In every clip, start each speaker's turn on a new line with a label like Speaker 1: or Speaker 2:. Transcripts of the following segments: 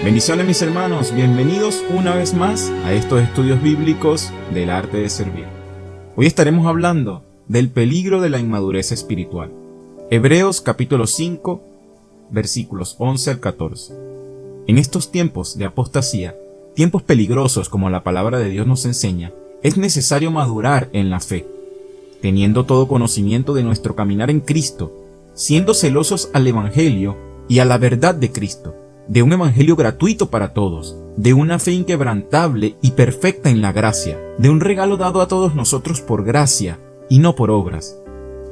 Speaker 1: Bendiciones mis hermanos, bienvenidos una vez más a estos estudios bíblicos del arte de servir. Hoy estaremos hablando del peligro de la inmadurez espiritual. Hebreos capítulo 5, versículos 11 al 14. En estos tiempos de apostasía, tiempos peligrosos como la palabra de Dios nos enseña, es necesario madurar en la fe, teniendo todo conocimiento de nuestro caminar en Cristo, siendo celosos al Evangelio y a la verdad de Cristo, de un Evangelio gratuito para todos, de una fe inquebrantable y perfecta en la gracia, de un regalo dado a todos nosotros por gracia y no por obras.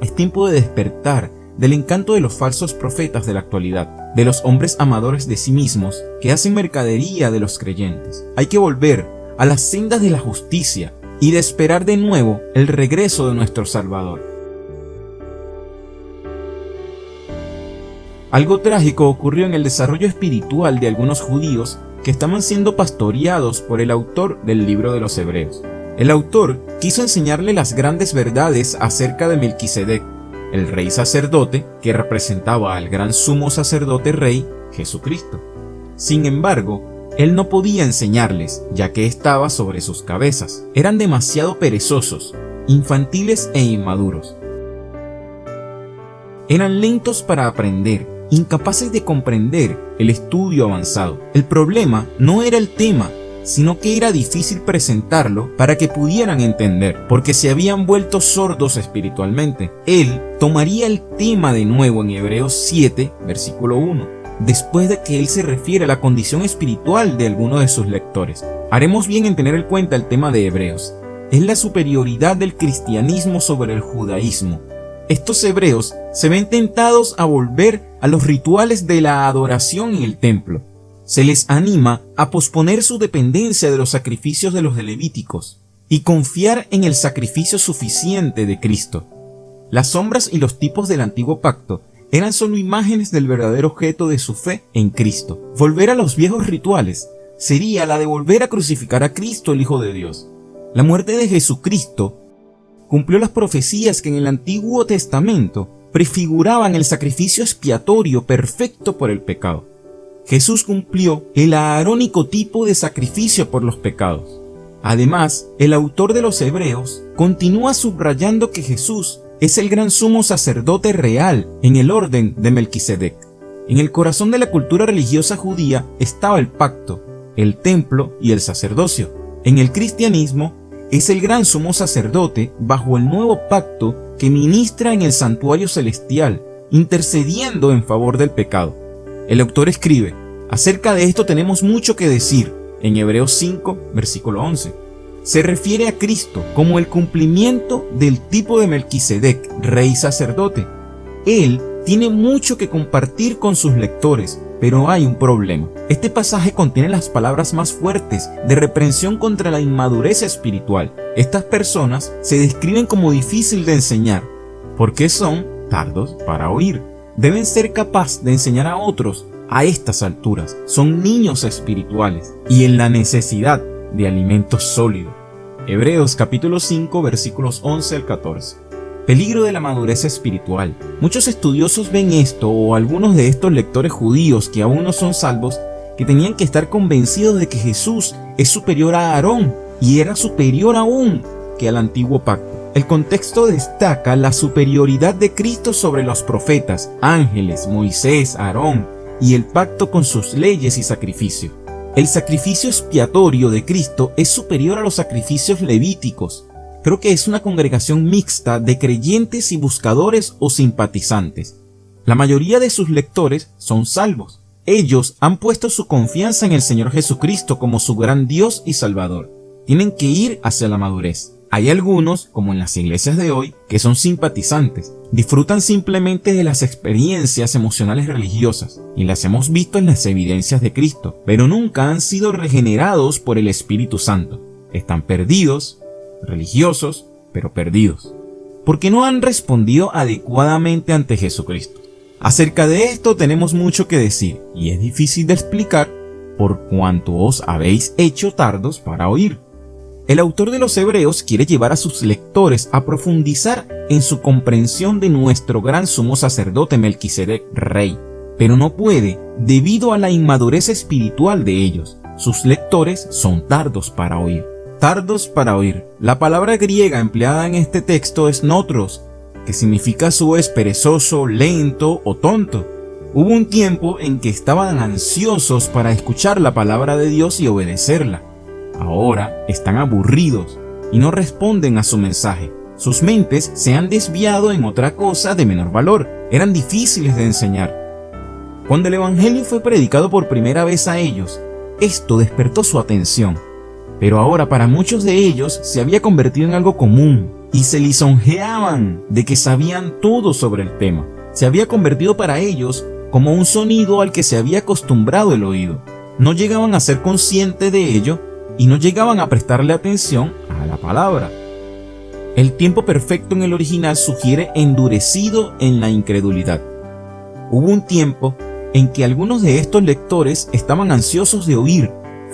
Speaker 1: Es tiempo de despertar del encanto de los falsos profetas de la actualidad, de los hombres amadores de sí mismos que hacen mercadería de los creyentes. Hay que volver a las sendas de la justicia y de esperar de nuevo el regreso de nuestro Salvador. Algo trágico ocurrió en el desarrollo espiritual de algunos judíos que estaban siendo pastoreados por el autor del libro de los Hebreos. El autor quiso enseñarle las grandes verdades acerca de Melquisedec, el rey sacerdote que representaba al gran sumo sacerdote rey Jesucristo. Sin embargo, él no podía enseñarles, ya que estaba sobre sus cabezas. Eran demasiado perezosos, infantiles e inmaduros. Eran lentos para aprender, incapaces de comprender el estudio avanzado. El problema no era el tema, sino que era difícil presentarlo para que pudieran entender, porque se habían vuelto sordos espiritualmente. Él tomaría el tema de nuevo en Hebreos 7, versículo 1, después de que él se refiere a la condición espiritual de algunos de sus lectores. Haremos bien en tener en cuenta el tema de Hebreos. Es la superioridad del cristianismo sobre el judaísmo. Estos hebreos se ven tentados a volver a los rituales de la adoración en el templo. Se les anima a posponer su dependencia de los sacrificios de los levíticos y confiar en el sacrificio suficiente de Cristo. Las sombras y los tipos del antiguo pacto eran solo imágenes del verdadero objeto de su fe en Cristo. Volver a los viejos rituales sería la de volver a crucificar a Cristo, el Hijo de Dios. La muerte de Jesucristo cumplió las profecías que en el Antiguo Testamento prefiguraban el sacrificio expiatorio perfecto por el pecado. Jesús cumplió el aarónico tipo de sacrificio por los pecados. Además, el autor de los Hebreos continúa subrayando que Jesús es el gran sumo sacerdote real en el orden de Melquisedec. En el corazón de la cultura religiosa judía estaba el pacto, el templo y el sacerdocio. En el cristianismo, es el gran sumo sacerdote bajo el nuevo pacto que ministra en el santuario celestial, intercediendo en favor del pecado. El autor escribe: acerca de esto tenemos mucho que decir, en Hebreos 5, versículo 11. Se refiere a Cristo como el cumplimiento del tipo de Melquisedec, rey sacerdote. Él tiene mucho que compartir con sus lectores, pero hay un problema. Este pasaje contiene las palabras más fuertes de reprensión contra la inmadurez espiritual. Estas personas se describen como difícil de enseñar, porque son tardos para oír. Deben ser capaces de enseñar a otros a estas alturas. Son niños espirituales y en la necesidad de alimento sólido. Hebreos capítulo 5 versículos 11 al 14. Peligro de la madurez espiritual. Muchos estudiosos ven esto, o algunos de estos lectores judíos que aún no son salvos, que tenían que estar convencidos de que Jesús es superior a Aarón y era superior aún que al antiguo pacto. El contexto destaca la superioridad de Cristo sobre los profetas, ángeles, Moisés, Aarón y el pacto con sus leyes y sacrificio. El sacrificio expiatorio de Cristo es superior a los sacrificios levíticos. Creo que es una congregación mixta de creyentes y buscadores o simpatizantes. La mayoría de sus lectores son salvos. Ellos han puesto su confianza en el Señor Jesucristo como su gran Dios y Salvador. Tienen que ir hacia la madurez. Hay algunos, como en las iglesias de hoy, que son simpatizantes. Disfrutan simplemente de las experiencias emocionales religiosas, y las hemos visto en las evidencias de Cristo, pero nunca han sido regenerados por el Espíritu Santo. Están perdidos, religiosos, pero perdidos, porque no han respondido adecuadamente ante Jesucristo. Acerca de esto tenemos mucho que decir, y es difícil de explicar por cuanto os habéis hecho tardos para oír. El autor de los Hebreos quiere llevar a sus lectores a profundizar en su comprensión de nuestro gran sumo sacerdote Melquisedec, rey. pero no puede debido a la inmadurez espiritual de ellos. Sus lectores son tardos para oír. Tardos para oír. La palabra griega empleada en este texto es notros, que significa a su vez perezoso, lento o tonto. Hubo un tiempo en que estaban ansiosos para escuchar la palabra de Dios y obedecerla. Ahora están aburridos y no responden a su mensaje. Sus mentes se han desviado en otra cosa de menor valor. Eran difíciles de enseñar. Cuando el evangelio fue predicado por primera vez a ellos, esto despertó su atención. Pero ahora para muchos de ellos se había convertido en algo común y se lisonjeaban de que sabían todo sobre el tema. Se había convertido para ellos como un sonido al que se había acostumbrado el oído. No llegaban a ser conscientes de ello y no llegaban a prestarle atención a la palabra. El tiempo perfecto en el original sugiere endurecido en la incredulidad. Hubo un tiempo en que algunos de estos lectores estaban ansiosos de oír,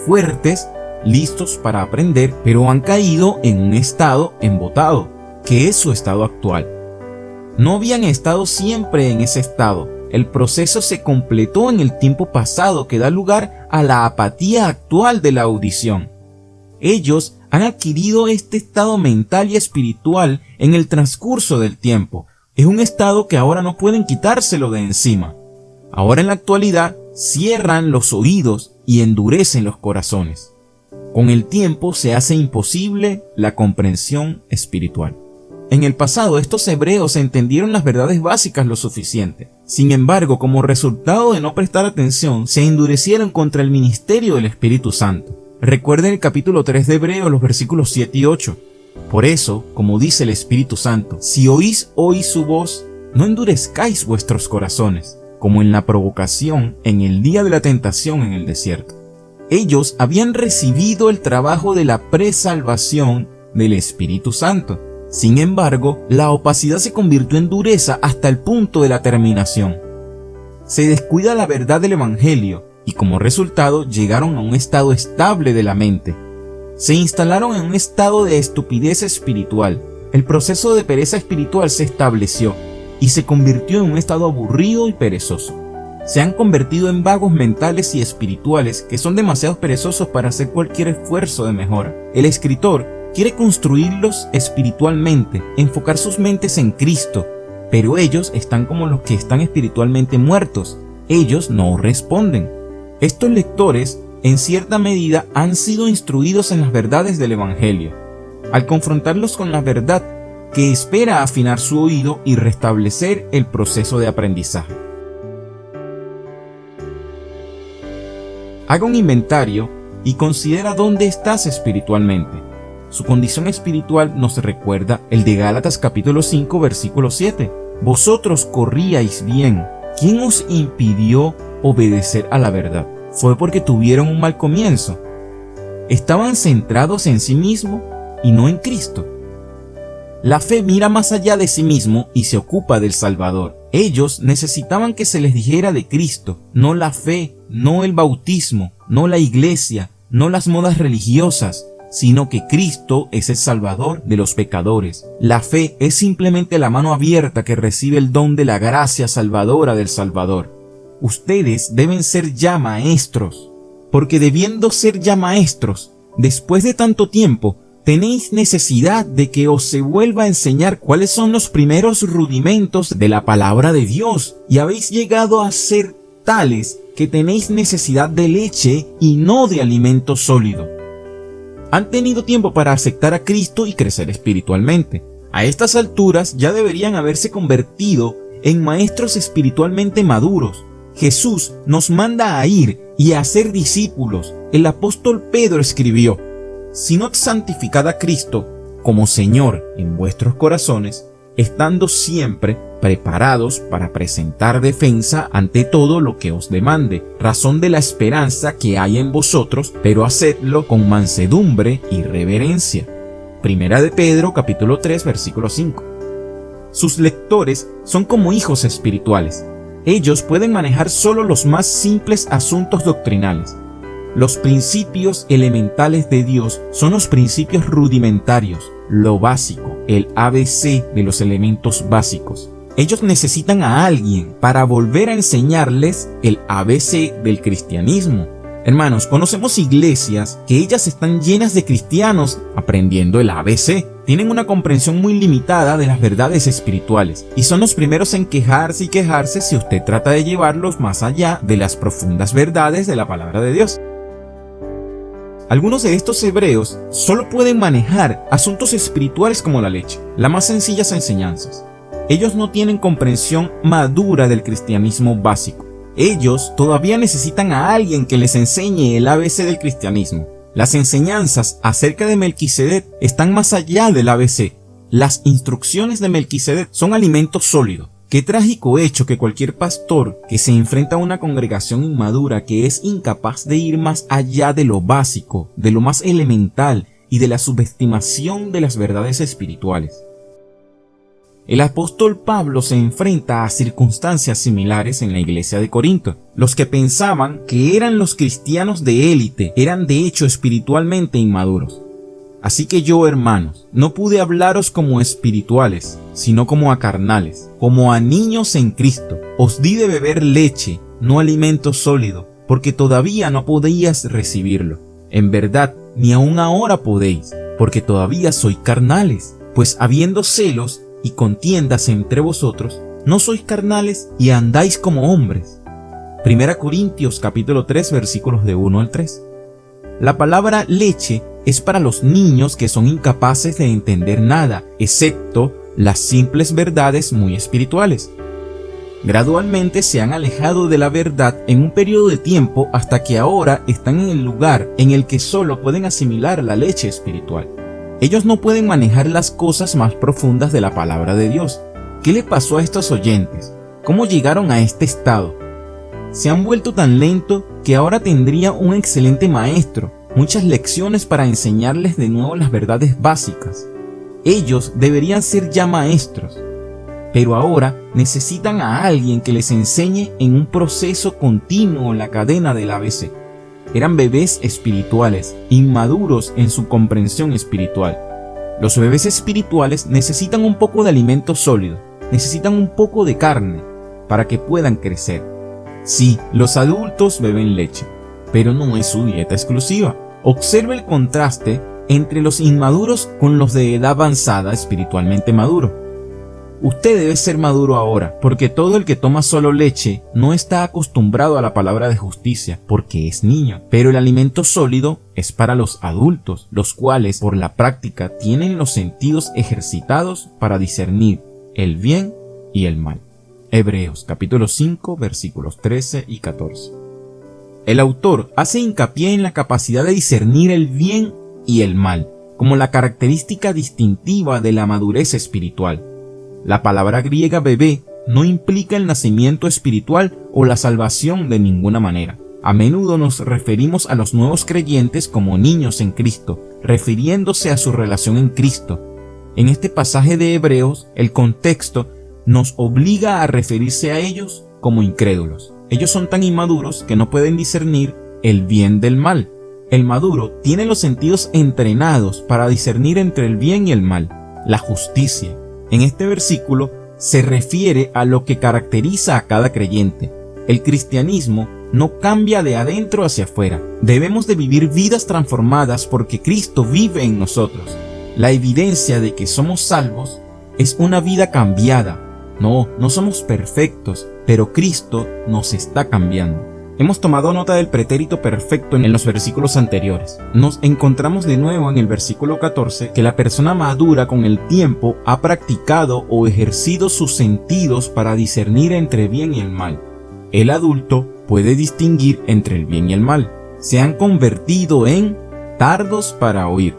Speaker 1: fuertes, listos para aprender, pero han caído en un estado embotado, que es su estado actual. No habían estado siempre en ese estado. El proceso se completó en el tiempo pasado que da lugar a la apatía actual de la audición. Ellos han adquirido este estado mental y espiritual en el transcurso del tiempo. Es un estado que ahora no pueden quitárselo de encima. Ahora en la actualidad cierran los oídos y endurecen los corazones. Con el tiempo se hace imposible la comprensión espiritual. En el pasado estos hebreos entendieron las verdades básicas lo suficiente. Sin embargo, como resultado de no prestar atención, se endurecieron contra el ministerio del Espíritu Santo. Recuerden el capítulo 3 de Hebreos, los versículos 7 y 8. Por eso, como dice el Espíritu Santo, si oís hoy su voz, no endurezcáis vuestros corazones, como en la provocación en el día de la tentación en el desierto. Ellos habían recibido el trabajo de la presalvación del Espíritu Santo. Sin embargo, la opacidad se convirtió en dureza hasta el punto de la terminación. Se descuida la verdad del Evangelio y como resultado llegaron a un estado estable de la mente. Se instalaron en un estado de estupidez espiritual. El proceso de pereza espiritual se estableció y se convirtió en un estado aburrido y perezoso. Se han convertido en vagos mentales y espirituales que son demasiado perezosos para hacer cualquier esfuerzo de mejora. El escritor quiere construirlos espiritualmente, enfocar sus mentes en Cristo, pero ellos están como los que están espiritualmente muertos. Ellos no responden. Estos lectores, en cierta medida, han sido instruidos en las verdades del Evangelio. Al confrontarlos con la verdad, que espera afinar su oído y restablecer el proceso de aprendizaje. Haga un inventario y considera dónde estás espiritualmente. Su condición espiritual nos recuerda el de Gálatas capítulo 5 versículo 7. Vosotros corríais bien. ¿Quién os impidió obedecer a la verdad? Fue porque tuvieron un mal comienzo. Estaban centrados en sí mismos y no en Cristo. La fe mira más allá de sí mismo y se ocupa del Salvador. Ellos necesitaban que se les dijera de Cristo, no la fe, no el bautismo, no la iglesia, no las modas religiosas, sino que Cristo es el Salvador de los pecadores. La fe es simplemente la mano abierta que recibe el don de la gracia salvadora del Salvador. Ustedes deben ser ya maestros, porque debiendo ser ya maestros, después de tanto tiempo, tenéis necesidad de que os se vuelva a enseñar cuáles son los primeros rudimentos de la palabra de Dios, y habéis llegado a ser tales que tenéis necesidad de leche y no de alimento sólido. Han tenido tiempo para aceptar a Cristo y crecer espiritualmente. A estas alturas ya deberían haberse convertido en maestros espiritualmente maduros. Jesús nos manda a ir y a ser discípulos. El apóstol Pedro escribió: sino santificad a Cristo como Señor en vuestros corazones, estando siempre preparados para presentar defensa ante todo lo que os demande, razón de la esperanza que hay en vosotros, pero hacedlo con mansedumbre y reverencia. Primera de Pedro capítulo 3 versículo 5. Sus lectores son como hijos espirituales. Ellos pueden manejar solo los más simples asuntos doctrinales. Los principios elementales de Dios son los principios rudimentarios, lo básico, el ABC de los elementos básicos. Ellos necesitan a alguien para volver a enseñarles el ABC del cristianismo. Hermanos, conocemos iglesias que ellas están llenas de cristianos aprendiendo el ABC. Tienen una comprensión muy limitada de las verdades espirituales y son los primeros en quejarse y quejarse si usted trata de llevarlos más allá de las profundas verdades de la palabra de Dios. Algunos de estos hebreos solo pueden manejar asuntos espirituales como la leche, las más sencillas enseñanzas. Ellos no tienen comprensión madura del cristianismo básico. Ellos todavía necesitan a alguien que les enseñe el ABC del cristianismo. Las enseñanzas acerca de Melquisedec están más allá del ABC. Las instrucciones de Melquisedec son alimento sólido. Qué trágico hecho que cualquier pastor que se enfrenta a una congregación inmadura que es incapaz de ir más allá de lo básico, de lo más elemental y de la subestimación de las verdades espirituales. El apóstol Pablo se enfrenta a circunstancias similares en la iglesia de Corinto. Los que pensaban que eran los cristianos de élite eran de hecho espiritualmente inmaduros. Así que yo, hermanos, no pude hablaros como espirituales, sino como a carnales, como a niños en Cristo. Os di de beber leche, no alimento sólido, porque todavía no podíais recibirlo. En verdad, ni aun ahora podéis, porque todavía sois carnales, pues habiendo celos y contiendas entre vosotros, no sois carnales y andáis como hombres. 1 Corintios capítulo 3 versículos de 1 al 3. La palabra leche es para los niños que son incapaces de entender nada, excepto las simples verdades muy espirituales. Gradualmente se han alejado de la verdad en un periodo de tiempo hasta que ahora están en el lugar en el que solo pueden asimilar la leche espiritual. Ellos no pueden manejar las cosas más profundas de la palabra de Dios. ¿Qué le pasó a estos oyentes? ¿Cómo llegaron a este estado? Se han vuelto tan lento que ahora tendría un excelente maestro, muchas lecciones para enseñarles de nuevo las verdades básicas. Ellos deberían ser ya maestros, pero ahora necesitan a alguien que les enseñe en un proceso continuo la cadena del ABC. Eran bebés espirituales, inmaduros en su comprensión espiritual. Los bebés espirituales necesitan un poco de alimento sólido, necesitan un poco de carne para que puedan crecer. Sí, los adultos beben leche, pero no es su dieta exclusiva. Observe el contraste entre los inmaduros con los de edad avanzada espiritualmente maduro. Usted debe ser maduro ahora, porque todo el que toma solo leche no está acostumbrado a la palabra de justicia, porque es niño. Pero el alimento sólido es para los adultos, los cuales por la práctica tienen los sentidos ejercitados para discernir el bien y el mal. Hebreos capítulo 5 versículos 13 y 14. El autor hace hincapié en la capacidad de discernir el bien y el mal, como la característica distintiva de la madurez espiritual. La palabra griega bebé no implica el nacimiento espiritual o la salvación de ninguna manera. A menudo nos referimos a los nuevos creyentes como niños en Cristo, refiriéndose a su relación en Cristo. En este pasaje de Hebreos, el contexto nos obliga a referirse a ellos como incrédulos. Ellos son tan inmaduros que no pueden discernir el bien del mal. El maduro tiene los sentidos entrenados para discernir entre el bien y el mal, la justicia. En este versículo se refiere a lo que caracteriza a cada creyente. El cristianismo no cambia de adentro hacia afuera. Debemos de vivir vidas transformadas porque Cristo vive en nosotros. La evidencia de que somos salvos es una vida cambiada. No somos perfectos, pero Cristo nos está cambiando. Hemos tomado nota del pretérito perfecto en los versículos anteriores. Nos encontramos de nuevo en el versículo 14 que la persona madura con el tiempo ha practicado o ejercido sus sentidos para discernir entre el bien y el mal. El adulto puede distinguir entre el bien y el mal. Se han convertido en tardos para oír.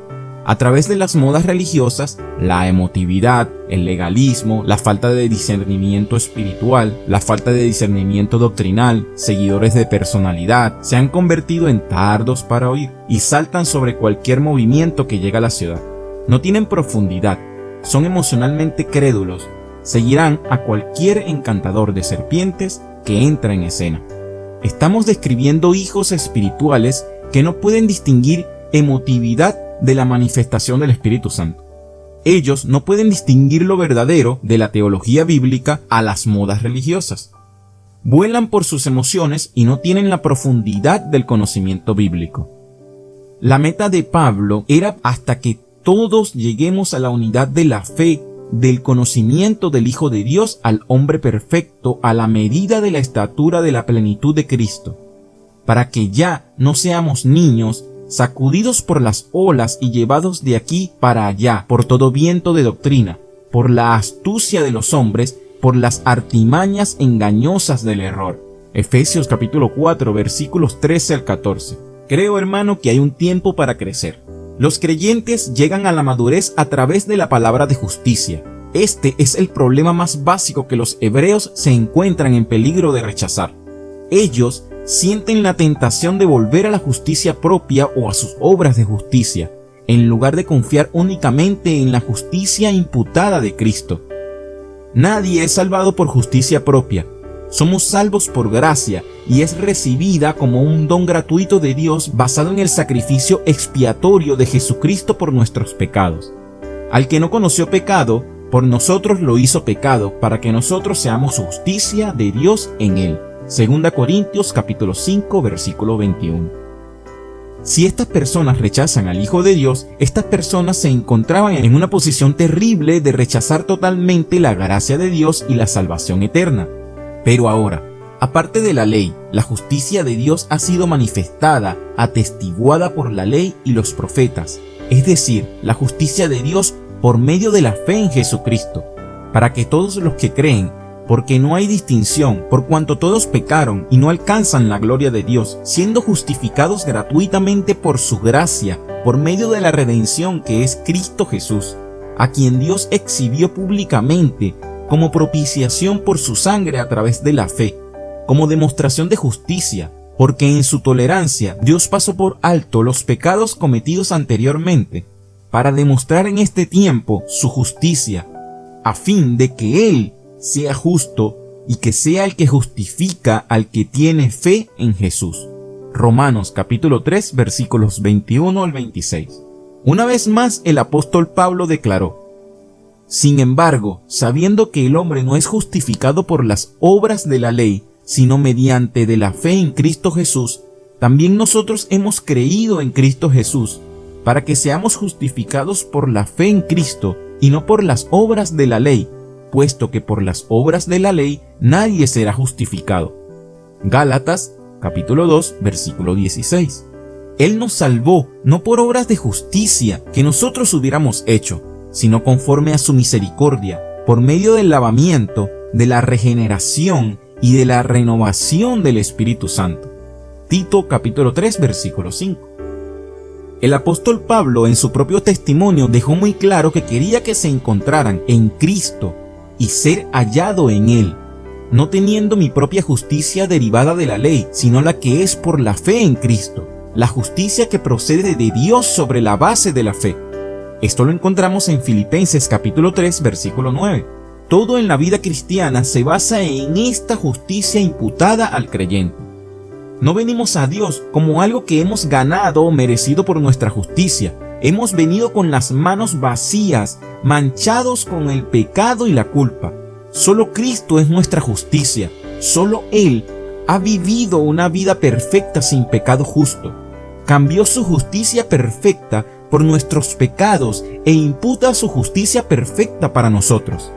Speaker 1: A través de las modas religiosas, la emotividad, el legalismo, la falta de discernimiento espiritual, la falta de discernimiento doctrinal, seguidores de personalidad, se han convertido en tardos para oír y saltan sobre cualquier movimiento que llega a la ciudad. No tienen profundidad, son emocionalmente crédulos, seguirán a cualquier encantador de serpientes que entra en escena. Estamos describiendo hijos espirituales que no pueden distinguir emotividad de la manifestación del Espíritu Santo. Ellos no pueden distinguir lo verdadero de la teología bíblica a las modas religiosas. Vuelan por sus emociones y no tienen la profundidad del conocimiento bíblico. La meta de Pablo era hasta que todos lleguemos a la unidad de la fe, del conocimiento del Hijo de Dios, al hombre perfecto, a la medida de la estatura de la plenitud de Cristo, para que ya no seamos niños, sacudidos por las olas y llevados de aquí para allá por todo viento de doctrina, por la astucia de los hombres, por las artimañas engañosas del error. Efesios capítulo 4 versículos 13 al 14. Creo, hermano, que hay un tiempo para crecer. Los creyentes llegan a la madurez a través de la palabra de justicia. Este es el problema más básico que los hebreos se encuentran en peligro de rechazar. Ellos sienten la tentación de volver a la justicia propia o a sus obras de justicia, en lugar de confiar únicamente en la justicia imputada de Cristo. Nadie es salvado por justicia propia. Somos salvos por gracia y es recibida como un don gratuito de Dios basado en el sacrificio expiatorio de Jesucristo por nuestros pecados. Al que no conoció pecado, por nosotros lo hizo pecado, para que nosotros seamos justicia de Dios en él. 2 Corintios capítulo 5 versículo 21. Si estas personas rechazan al Hijo de Dios, estas personas se encontraban en una posición terrible de rechazar totalmente la gracia de Dios y la salvación eterna. Pero ahora, aparte de la ley, la justicia de Dios ha sido manifestada, atestiguada por la ley y los profetas, es decir, la justicia de Dios por medio de la fe en Jesucristo, para que todos los que creen, porque no hay distinción, por cuanto todos pecaron y no alcanzan la gloria de Dios, siendo justificados gratuitamente por su gracia, por medio de la redención que es Cristo Jesús, a quien Dios exhibió públicamente como propiciación por su sangre a través de la fe, como demostración de justicia, porque en su tolerancia Dios pasó por alto los pecados cometidos anteriormente, para demostrar en este tiempo su justicia, a fin de que Él sea justo y que sea el que justifica al que tiene fe en Jesús. Romanos capítulo 3 versículos 21 al 26. Una vez más el apóstol Pablo declaró: sin embargo, sabiendo que el hombre no es justificado por las obras de la ley, sino mediante de la fe en Cristo Jesús, también nosotros hemos creído en Cristo Jesús, para que seamos justificados por la fe en Cristo y no por las obras de la ley, puesto que por las obras de la ley nadie será justificado. Gálatas capítulo 2 versículo 16. Él nos salvó no por obras de justicia que nosotros hubiéramos hecho, sino conforme a su misericordia, por medio del lavamiento, de la regeneración y de la renovación del Espíritu Santo. Tito capítulo 3 versículo 5. El apóstol Pablo en su propio testimonio dejó muy claro que quería que se encontraran en Cristo y ser hallado en Él, no teniendo mi propia justicia derivada de la ley, sino la que es por la fe en Cristo, la justicia que procede de Dios sobre la base de la fe. Esto lo encontramos en Filipenses capítulo 3 versículo 9. Todo en la vida cristiana se basa en esta justicia imputada al creyente. No venimos a Dios como algo que hemos ganado o merecido por nuestra justicia. Hemos venido con las manos vacías, manchados con el pecado y la culpa. Solo Cristo es nuestra justicia. Solo Él ha vivido una vida perfecta sin pecado justo. Cambió su justicia perfecta por nuestros pecados e imputa su justicia perfecta para nosotros.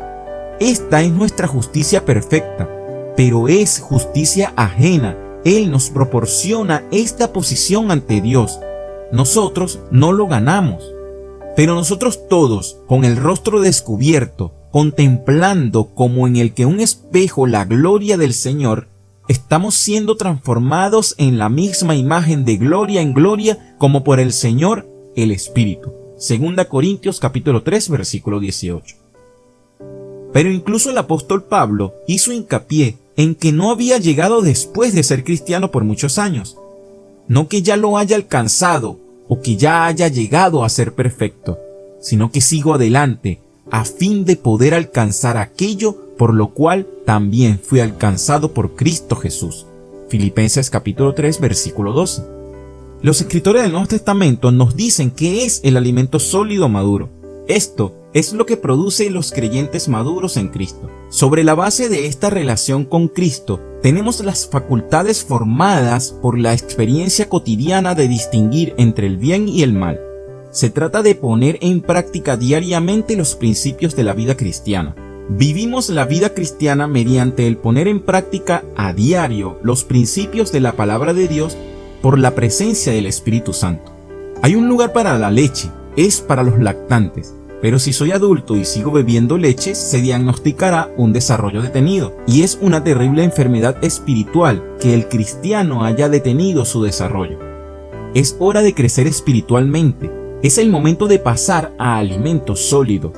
Speaker 1: Esta es nuestra justicia perfecta, pero es justicia ajena. Él nos proporciona esta posición ante Dios. Nosotros no lo ganamos, pero nosotros todos, con el rostro descubierto, contemplando como en el que un espejo la gloria del Señor, estamos siendo transformados en la misma imagen de gloria en gloria como por el Señor el Espíritu. 2 Corintios capítulo 3 versículo 18. Pero incluso el apóstol Pablo hizo hincapié en que no había llegado después de ser cristiano por muchos años, no que ya lo haya alcanzado o que ya haya llegado a ser perfecto, sino que sigo adelante a fin de poder alcanzar aquello por lo cual también fui alcanzado por Cristo Jesús. Filipenses capítulo 3 versículo 12. Los escritores del Nuevo Testamento nos dicen que es el alimento sólido maduro. Esto es lo que produce los creyentes maduros en Cristo. Sobre la base de esta relación con Cristo, tenemos las facultades formadas por la experiencia cotidiana de distinguir entre el bien y el mal. Se trata de poner en práctica diariamente los principios de la vida cristiana. Vivimos la vida cristiana mediante el poner en práctica a diario los principios de la palabra de Dios por la presencia del Espíritu Santo. Hay un lugar para la leche, es para los lactantes, pero si soy adulto y sigo bebiendo leche, se diagnosticará un desarrollo detenido, y es una terrible enfermedad espiritual que el cristiano haya detenido su desarrollo. Es hora de crecer espiritualmente, es el momento de pasar a alimento sólido.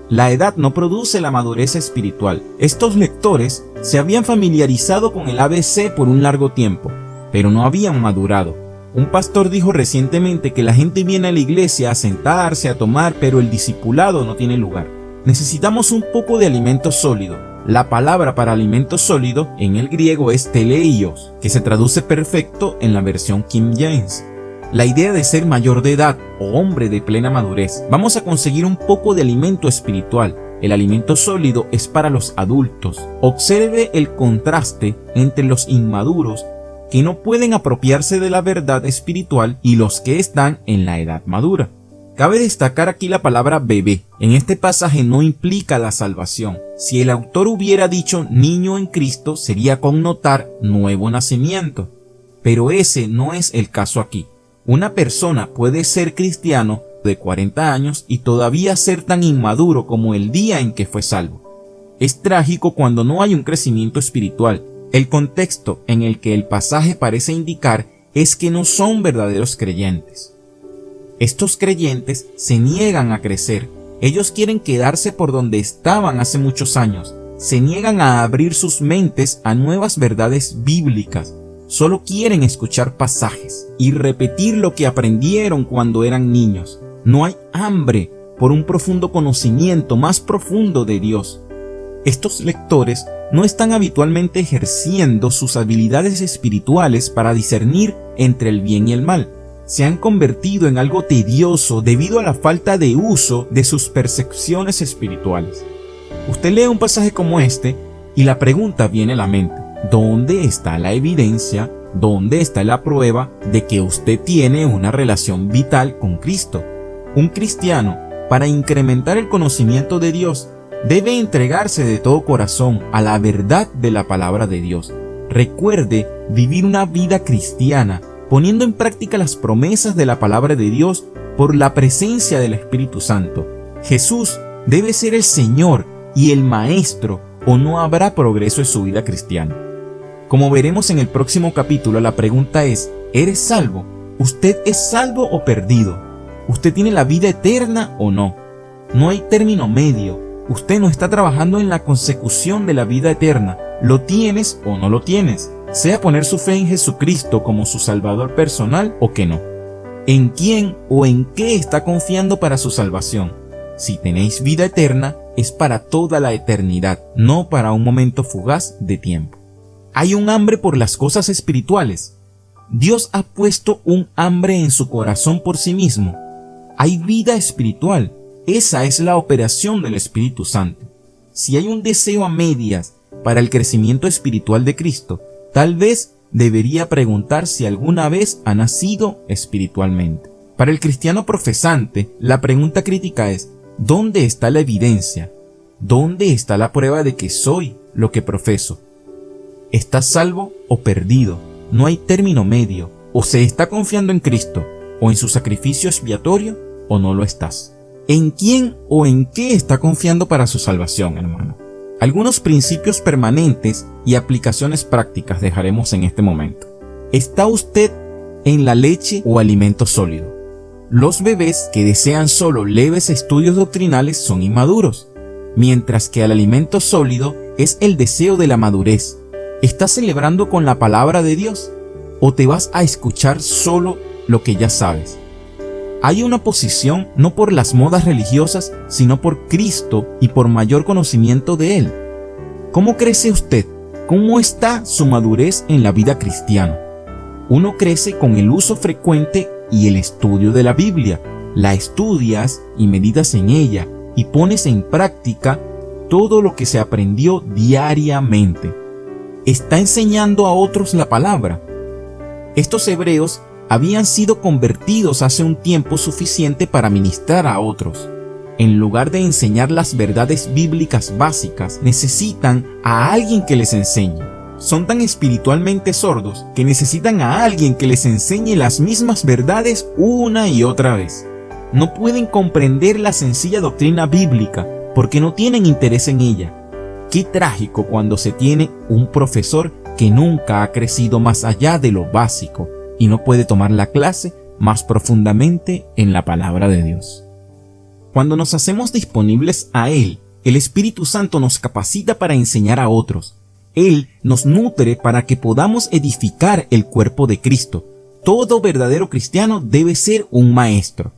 Speaker 1: La edad no produce la madurez espiritual. Estos lectores se habían familiarizado con el ABC por un largo tiempo, pero no habían madurado. Un pastor dijo recientemente que la gente viene a la iglesia a sentarse, a tomar, pero el discipulado no tiene lugar. Necesitamos un poco de alimento sólido. La palabra para alimento sólido en el griego es teleios, que se traduce perfecto en la versión King James. La idea de ser mayor de edad o hombre de plena madurez. Vamos a conseguir un poco de alimento espiritual. El alimento sólido es para los adultos. Observe el contraste entre los inmaduros que no pueden apropiarse de la verdad espiritual y los que están en la edad madura. Cabe destacar aquí la palabra bebé. En este pasaje no implica la salvación. Si el autor hubiera dicho niño en Cristo, sería connotar nuevo nacimiento. Pero ese no es el caso aquí. Una persona puede ser cristiano de 40 años y todavía ser tan inmaduro como el día en que fue salvo. Es trágico cuando no hay un crecimiento espiritual. El contexto en el que el pasaje parece indicar es que no son verdaderos creyentes. Estos creyentes se niegan a crecer. Ellos quieren quedarse por donde estaban hace muchos años. Se niegan a abrir sus mentes a nuevas verdades bíblicas. Solo quieren escuchar pasajes y repetir lo que aprendieron cuando eran niños. No hay hambre por un profundo conocimiento más profundo de Dios. Estos lectores no están habitualmente ejerciendo sus habilidades espirituales para discernir entre el bien y el mal. Se han convertido en algo tedioso debido a la falta de uso de sus percepciones espirituales. Usted lee un pasaje como este y la pregunta viene a la mente: ¿dónde está la evidencia? ¿Dónde está la prueba de que usted tiene una relación vital con Cristo? Un cristiano, para incrementar el conocimiento de Dios, debe entregarse de todo corazón a la verdad de la palabra de Dios. Recuerde vivir una vida cristiana, poniendo en práctica las promesas de la palabra de Dios por la presencia del Espíritu Santo. Jesús debe ser el Señor y el Maestro, o no habrá progreso en su vida cristiana. Como veremos en el próximo capítulo, la pregunta es: ¿eres salvo? ¿Usted es salvo o perdido? ¿Usted tiene la vida eterna o no? No hay término medio. Usted no está trabajando en la consecución de la vida eterna. ¿Lo tienes o no lo tienes? Sea poner su fe en Jesucristo como su Salvador personal o que no. ¿En quién o en qué está confiando para su salvación? Si tenéis vida eterna, es para toda la eternidad, no para un momento fugaz de tiempo. Hay un hambre por las cosas espirituales. Dios ha puesto un hambre en su corazón por sí mismo. Hay vida espiritual. Esa es la operación del Espíritu Santo. Si hay un deseo a medias para el crecimiento espiritual de Cristo, tal vez debería preguntar si alguna vez ha nacido espiritualmente. Para el cristiano profesante, la pregunta crítica es: ¿dónde está la evidencia? ¿Dónde está la prueba de que soy lo que profeso? ¿Estás salvo o perdido? No hay término medio. O se está confiando en Cristo o en su sacrificio expiatorio, o no lo estás. ¿En quién o en qué está confiando para su salvación, hermano? Algunos principios permanentes y aplicaciones prácticas dejaremos en este momento. ¿Está usted en la leche o alimento sólido? Los bebés que desean solo leves estudios doctrinales son inmaduros, mientras que el alimento sólido es el deseo de la madurez. ¿Estás celebrando con la palabra de Dios o te vas a escuchar solo lo que ya sabes? Hay una oposición no por las modas religiosas, sino por Cristo y por mayor conocimiento de Él. ¿Cómo crece usted? ¿Cómo está su madurez en la vida cristiana? Uno crece con el uso frecuente y el estudio de la Biblia. la estudias y meditas en ella y pones en práctica todo lo que se aprendió diariamente. Está enseñando a otros la palabra. Estos hebreos habían sido convertidos hace un tiempo suficiente para ministrar a otros. En lugar de enseñar las verdades bíblicas básicas, necesitan a alguien que les enseñe. Son tan espiritualmente sordos que necesitan a alguien que les enseñe las mismas verdades una y otra vez. No pueden comprender la sencilla doctrina bíblica porque no tienen interés en ella. Qué trágico cuando se tiene un profesor que nunca ha crecido más allá de lo básico y no puede tomar la clase más profundamente en la palabra de Dios. Cuando nos hacemos disponibles a Él, el Espíritu Santo nos capacita para enseñar a otros. Él nos nutre para que podamos edificar el cuerpo de Cristo. Todo verdadero cristiano debe ser un maestro.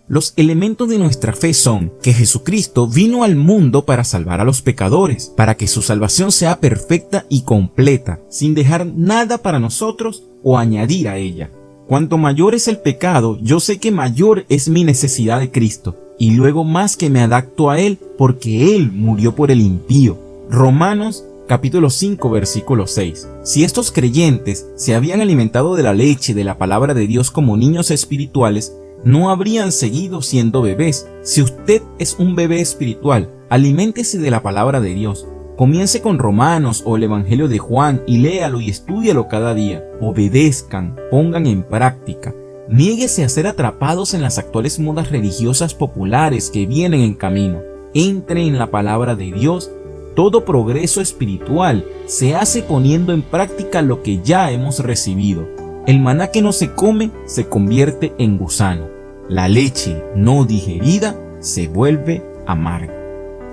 Speaker 1: Los elementos de nuestra fe son que Jesucristo vino al mundo para salvar a los pecadores, para que su salvación sea perfecta y completa, sin dejar nada para nosotros o añadir a ella. Cuanto mayor es el pecado, yo sé que mayor es mi necesidad de Cristo, y luego más que me adapto a Él, porque Él murió por el impío. Romanos capítulo 5 versículo 6. Si estos creyentes se habían alimentado de la leche de la palabra de Dios como niños espirituales, no habrían seguido siendo bebés. Si usted es un bebé espiritual, aliméntese de la palabra de Dios. Comience con Romanos o el Evangelio de Juan y léalo y estúdialo cada día. Obedezcan, pongan en práctica. Niéguese a ser atrapados en las actuales modas religiosas populares que vienen en camino. Entre en la palabra de Dios. Todo progreso espiritual se hace poniendo en práctica lo que ya hemos recibido. El maná que no se come se convierte en gusano. La leche no digerida se vuelve amarga.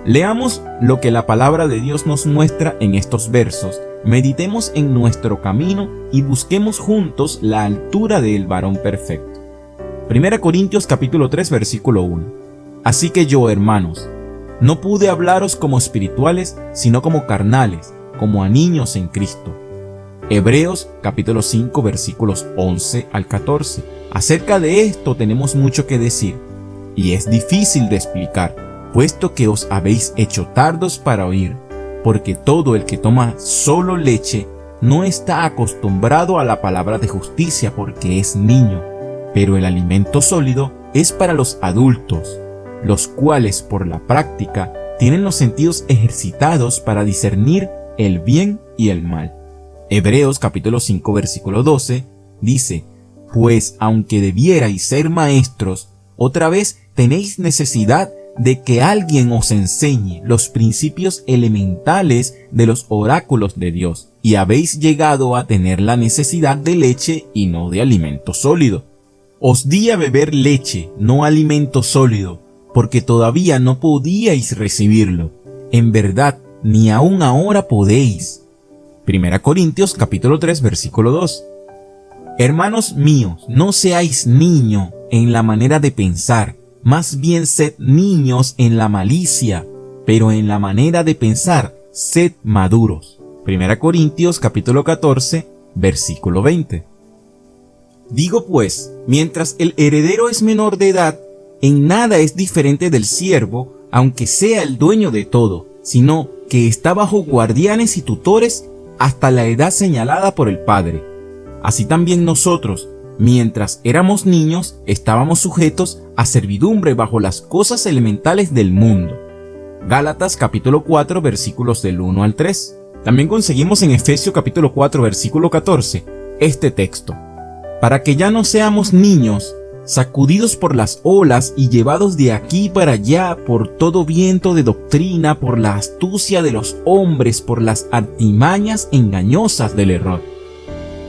Speaker 1: Leamos lo que la palabra de Dios nos muestra en estos versos. Meditemos en nuestro camino y busquemos juntos la altura del varón perfecto. 1 Corintios capítulo 3 versículo 1. Así que yo, hermanos, no pude hablaros como espirituales, sino como carnales, como a niños en Cristo. Hebreos capítulo 5 versículos 11 al 14. Acerca de esto tenemos mucho que decir, y es difícil de explicar, puesto que os habéis hecho tardos para oír, porque todo el que toma solo leche no está acostumbrado a la palabra de justicia porque es niño, pero el alimento sólido es para los adultos, los cuales por la práctica tienen los sentidos ejercitados para discernir el bien y el mal. Hebreos capítulo 5 versículo 12 dice, pues aunque debierais ser maestros, otra vez tenéis necesidad de que alguien os enseñe los principios elementales de los oráculos de Dios, y habéis llegado a tener la necesidad de leche y no de alimento sólido. Os di a beber leche, no alimento sólido, porque todavía no podíais recibirlo. En verdad, ni aún ahora podéis. 1 Corintios capítulo 3 versículo 2. Hermanos míos, no seáis niños en la manera de pensar, más bien sed niños en la malicia, pero en la manera de pensar, sed maduros. 1 Corintios capítulo 14 versículo 20. Digo pues, mientras el heredero es menor de edad, en nada es diferente del siervo, aunque sea el dueño de todo, sino que está bajo guardianes y tutores hasta la edad señalada por el Padre. Así también nosotros, mientras éramos niños, estábamos sujetos a servidumbre bajo las cosas elementales del mundo. Gálatas capítulo 4 versículos del 1 al 3. También conseguimos en Efesios capítulo 4 versículo 14 este texto. Para que ya no seamos niños, sacudidos por las olas y llevados de aquí para allá por todo viento de doctrina, por la astucia de los hombres, por las artimañas engañosas del error.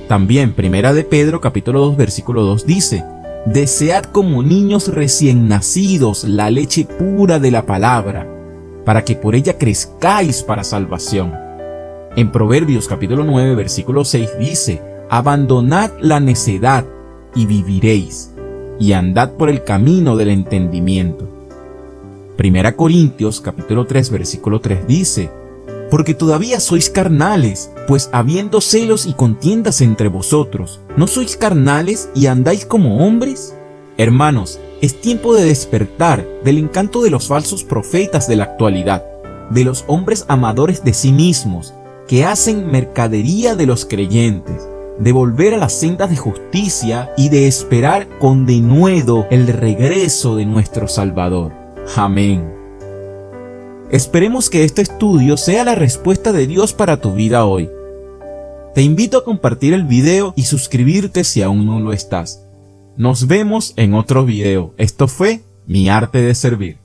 Speaker 1: También Primera de Pedro capítulo 2 versículo 2 dice, desead como niños recién nacidos la leche pura de la palabra, para que por ella crezcáis para salvación. En Proverbios capítulo 9 versículo 6 dice, abandonad la necedad y viviréis, y andad por el camino del entendimiento. 1 Corintios capítulo 3 versículo 3 dice, porque todavía sois carnales, pues habiendo celos y contiendas entre vosotros, ¿no sois carnales y andáis como hombres? Hermanos, Es tiempo de despertar del encanto de los falsos profetas de la actualidad, de los hombres amadores de sí mismos, que hacen mercadería de los creyentes, de volver a las sendas de justicia y de esperar con denuedo el regreso de nuestro Salvador. Amén. Esperemos que este estudio sea la respuesta de Dios para tu vida hoy. Te invito a compartir el video y suscribirte si aún no lo estás. Nos vemos en otro video. Esto fue Mi Arte de Servir.